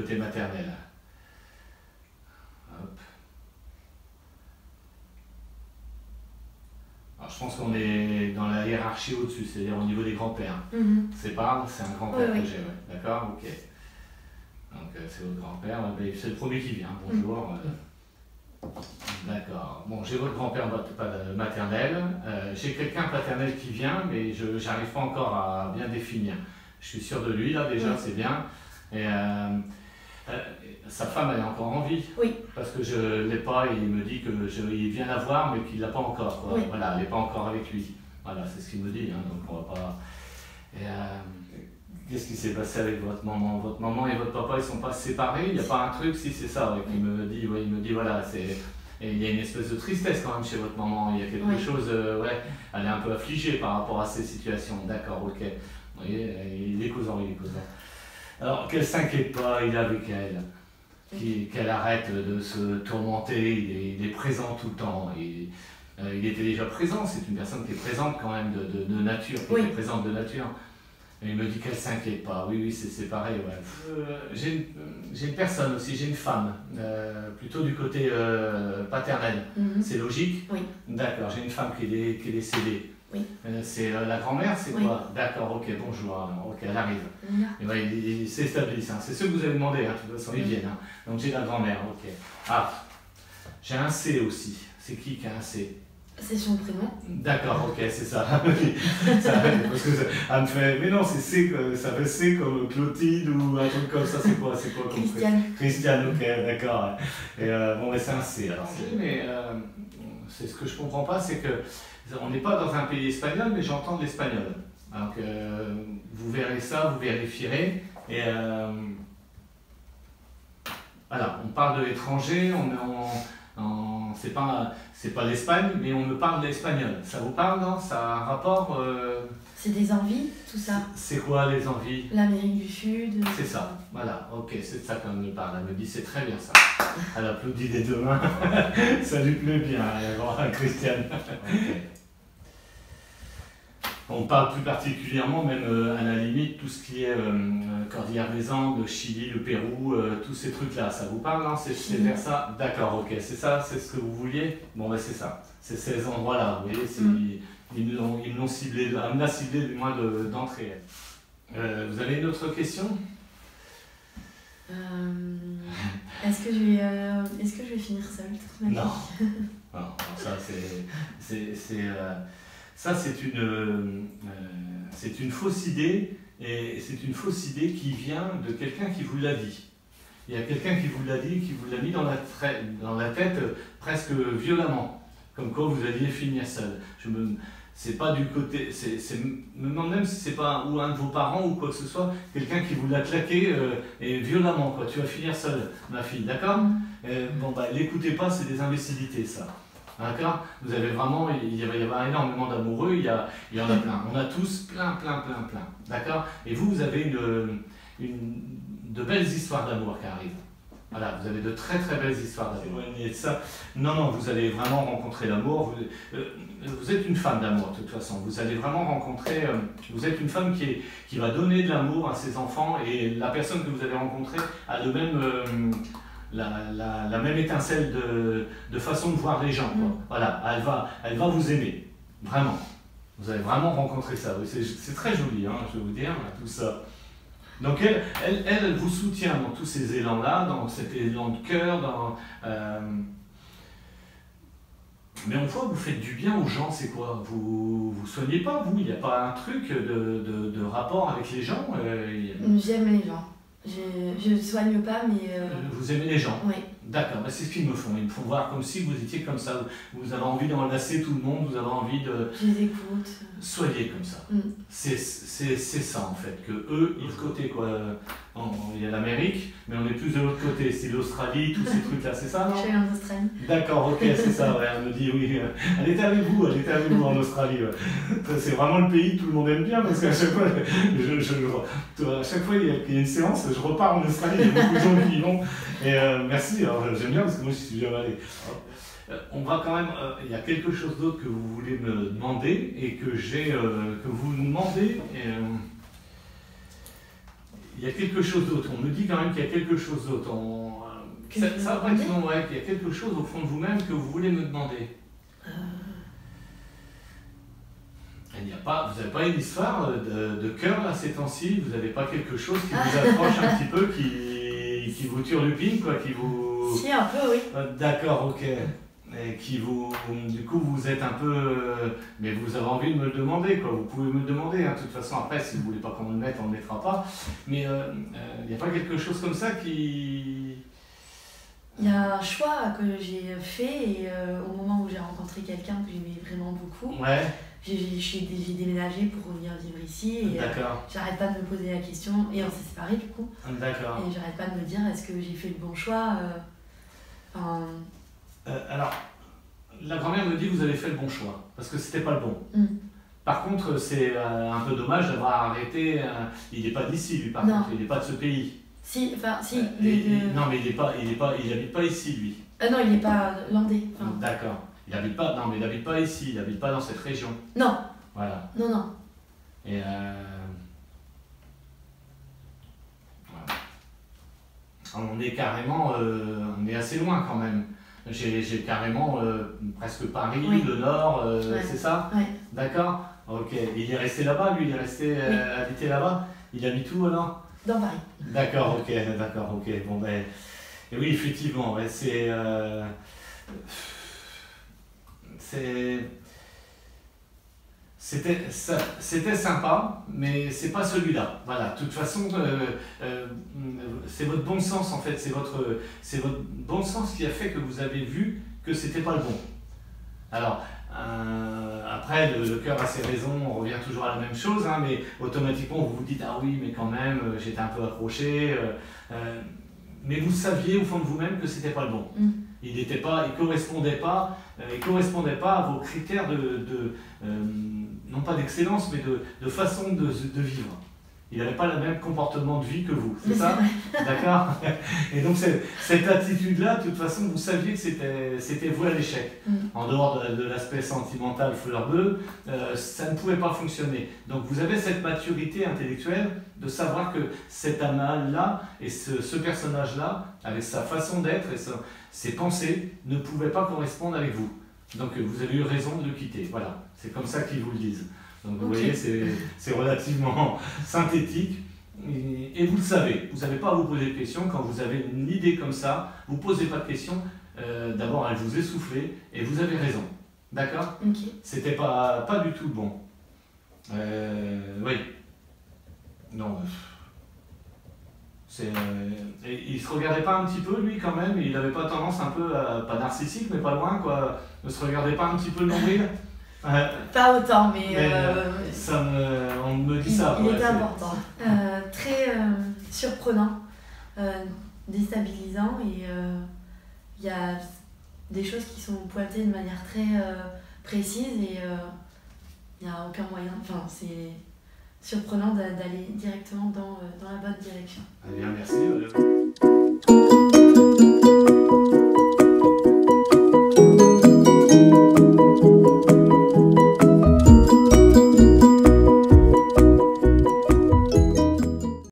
côté maternel. Hop. Alors, je pense qu'on est dans la hiérarchie au-dessus, c'est-à-dire au niveau des grands-pères. C'est pas, c'est un grand-père que j'ai, ouais. D'accord, ok. Donc c'est votre grand-père, c'est le premier qui vient, bonjour. D'accord, bon, j'ai votre grand-père maternel, j'ai quelqu'un paternel qui vient, mais je n'arrive pas encore à bien définir. Je suis sûr de lui, là, déjà, c'est bien. Et sa femme, elle est encore en vie. Oui. Parce que je ne l'ai pas, et il me dit qu'il vient la voir, mais qu'il ne l'a pas encore. Quoi. Oui. Voilà, elle n'est pas encore avec lui. Voilà, c'est ce qu'il me dit, hein, donc on va pas... Qu'est-ce qui s'est passé avec votre maman? Votre maman et votre papa, ils ne sont pas séparés? Il n'y a pas un truc? Si, c'est ça, ouais, qu'il me dit. Ouais, il me dit, voilà, c'est... Et il y a une espèce de tristesse quand même chez votre maman. Il y a quelque chose, ouais, elle est un peu affligée par rapport à ces situations. D'accord, ok. Vous voyez, il est causant, il est causant. Alors, qu'elle ne s'inquiète pas, il est avec elle. Qu'elle arrête de se tourmenter, il est présent tout le temps. Il était déjà présent, c'est une personne qui est présente quand même de nature, qui est présente de nature. Et il me dit qu'elle ne s'inquiète pas. Oui, oui, c'est pareil. Ouais. J'ai une personne aussi, j'ai une femme, plutôt du côté paternel. C'est logique? Oui. D'accord, j'ai une femme qui est décédée. Oui. C'est la grand-mère, c'est quoi? D'accord, ok, bonjour, ok, elle arrive. Et ben, ils s'établissent, hein. C'est ceux que vous avez demandé, hein. De toute façon, ils viennent. Hein. Donc j'ai la grand-mère, ok. Ah, j'ai un C aussi. C'est qui a un C? C'est son prénom. D'accord, ok, c'est ça. Parce que elle me fait, mais non, c'est C, ça fait C comme Clotilde ou un truc comme ça, c'est quoi comme Christiane. Christiane, ok, d'accord. Et bon, mais c'est un C alors. Mais c'est ce que je comprends pas, c'est que on n'est pas dans un pays espagnol, mais j'entends de l'espagnol. Donc vous verrez ça, vous vérifierez. Et voilà, on parle de l'étranger, c'est pas l'Espagne, mais on me parle de l'espagnol. Ça vous parle, non? Ça a un rapport C'est des envies, tout ça. C'est quoi les envies? L'Amérique du Sud. C'est ça, voilà, ok, c'est de ça qu'on me parle. Elle me dit, c'est très bien ça. Elle applaudit des deux mains, ça lui plaît bien, Christiane. Okay. On parle plus particulièrement, même à la limite, tout ce qui est Cordillère des Andes, Chili, le Pérou, tous ces trucs-là. Ça vous parle, non? C'est vers ça? D'accord, ok. C'est ça? C'est ce que vous vouliez? Bon, ben c'est ça. C'est ces endroits-là, vous voyez? Ils me l'ont ciblé, elle me l'a ciblé du moins d'entrée. Vous avez une autre question? Est-ce que je vais finir seule toute ma vie? Non. Non, ça ça, c'est une fausse idée, et c'est une fausse idée qui vient de quelqu'un qui vous l'a dit. Il y a quelqu'un qui vous l'a dit, qui vous l'a mis dans la tête presque violemment, comme quoi vous alliez finir seul. C'est pas du côté, me demande même si c'est pas ou un de vos parents ou quoi que ce soit, quelqu'un qui vous l'a claqué et violemment, quoi. Tu vas finir seule, ma fille, d'accord? Bon, bah, l'écoutez pas, c'est des imbécilités, ça. D'accord? Vous avez vraiment, il va y avoir énormément d'amoureux, il y en a plein. On a tous plein. D'accord? Et vous avez de belles histoires d'amour qui arrivent. Voilà, vous avez de très belles histoires d'amour. Et ça, non, vous allez vraiment rencontrer l'amour. Vous êtes une femme d'amour, de toute façon. Vous allez vraiment rencontrer, vous êtes une femme qui va donner de l'amour à ses enfants, et la personne que vous allez rencontrer a le même... la même étincelle de façon de voir les gens. Quoi. Voilà, elle va vous aimer, vraiment. Vous allez vraiment rencontrer ça. C'est très joli, hein, je vais vous dire, tout ça. Donc elle vous soutient dans tous ces élans-là, dans cet élan de cœur, mais en fois, vous faites du bien aux gens, c'est quoi? Vous soignez pas, vous? Il n'y a pas un truc de rapport avec les gens? J'aime les gens. Je ne soigne pas, mais... Vous aimez les gens? Oui. D'accord, c'est ce qu'ils me font. Ils me font voir comme si vous étiez comme ça. Vous avez envie d'enlacer tout le monde, vous avez envie de... Je les écoute. Soyez comme ça. C'est ça, en fait, que eux, ils côté, quoi. Il y a l'Amérique, mais on est plus de l'autre côté. C'est l'Australie, tous ces trucs-là, c'est ça, non? Je suis en Australie. D'accord, ok, c'est ça, ouais. Elle me dit, oui, elle était avec vous en Australie. Ouais. C'est vraiment le pays que tout le monde aime bien, parce qu'à chaque fois, à chaque fois, il y a une séance, je repars en Australie, il y a beaucoup de gens qui y vont. Et merci, alors j'aime bien, parce que moi, je suis jamais allé. On va quand même, il y a quelque chose d'autre que vous voulez me demander, et que vous demandez. il y a quelque chose d'autre. On me dit quand même qu'il y a quelque chose d'autre. Ça va pas être non, ouais, qu'il y a quelque chose au fond de vous-même que vous voulez me demander. Il n'y a pas, vous n'avez pas une histoire de cœur là ces temps-ci? Vous n'avez pas quelque chose qui vous approche un petit peu, qui vous turlupine, quoi, qui vous... Si, un peu, oui. D'accord, ok. Et qui vous... Du coup, vous êtes un peu... mais vous avez envie de me le demander, quoi. Vous pouvez me le demander, hein. De toute façon, après, si vous ne voulez pas qu'on le mette, on ne le mettra pas. Mais il n'y a pas quelque chose comme ça qui... Il y a un choix que j'ai fait et au moment où j'ai rencontré quelqu'un que j'aimais vraiment beaucoup, Ouais. J'ai déménagé pour revenir vivre ici et j'arrête pas de me poser la question, et on s'est séparés du coup. D'accord. Et j'arrête pas de me dire est-ce que j'ai fait le bon choix. Alors, la grand-mère me dit que vous avez fait le bon choix, parce que c'était pas le bon. Par contre, c'est un peu dommage d'avoir arrêté. Il n'est pas d'ici, lui, par contre, il n'est pas de ce pays. Si, enfin, si. Non, mais il habite pas ici, lui. Non, il n'est pas landais. D'accord. Il habite pas, non, mais il n'habite pas ici, il n'habite pas dans cette région. Non. Voilà. Non, non. Et voilà. On est carrément, on est assez loin quand même. J'ai carrément presque Paris, oui. Le Nord, ouais. C'est ça? Oui. D'accord. Ok. Il est resté là-bas, lui, il est resté habité là-bas. Il habite où alors? Dans Paris. D'accord, ok, d'accord, ok. Bon ben, et oui, effectivement, ouais, c'était sympa, mais c'est pas celui-là. Voilà. De toute façon, c'est votre bon sens en fait. C'est votre bon sens qui a fait que vous avez vu que c'était pas le bon. Alors. Après, le cœur a ses raisons, on revient toujours à la même chose, hein, mais automatiquement vous vous dites ah oui, mais quand même, j'étais un peu accroché. Mais vous saviez au fond de vous-même que c'était pas le bon. Il correspondait pas à vos critères non pas d'excellence, mais de façon de vivre. Il n'avait pas le même comportement de vie que vous, c'est ça? D'accord. Et donc cette attitude-là, de toute façon, vous saviez que c'était voué à l'échec. En dehors de l'aspect sentimental fleur bleue, ça ne pouvait pas fonctionner. Donc vous avez cette maturité intellectuelle de savoir que cet âme-là et ce personnage-là, avec sa façon d'être et ses pensées, ne pouvaient pas correspondre avec vous. Donc vous avez eu raison de le quitter. Voilà, c'est comme ça qu'ils vous le disent. Donc vous voyez, c'est relativement synthétique et vous le savez. Vous n'avez pas à vous poser de questions. Quand vous avez une idée comme ça, vous ne posez pas de questions. D'abord, elle vous essoufflez et vous avez raison. D'accord? C'était pas du tout bon. Oui. Non. Il ne se regardait pas un petit peu, lui, quand même? Il n'avait pas tendance un peu, pas narcissique, mais pas loin, quoi. Ne se regardait pas un petit peu le nombril? Pas autant, mais on me dit ça. Il était important. Très surprenant, déstabilisant, et il y a des choses qui sont pointées de manière très précise et il n'y a aucun moyen. Enfin, c'est surprenant d'aller directement dans la bonne direction. Eh bien, merci.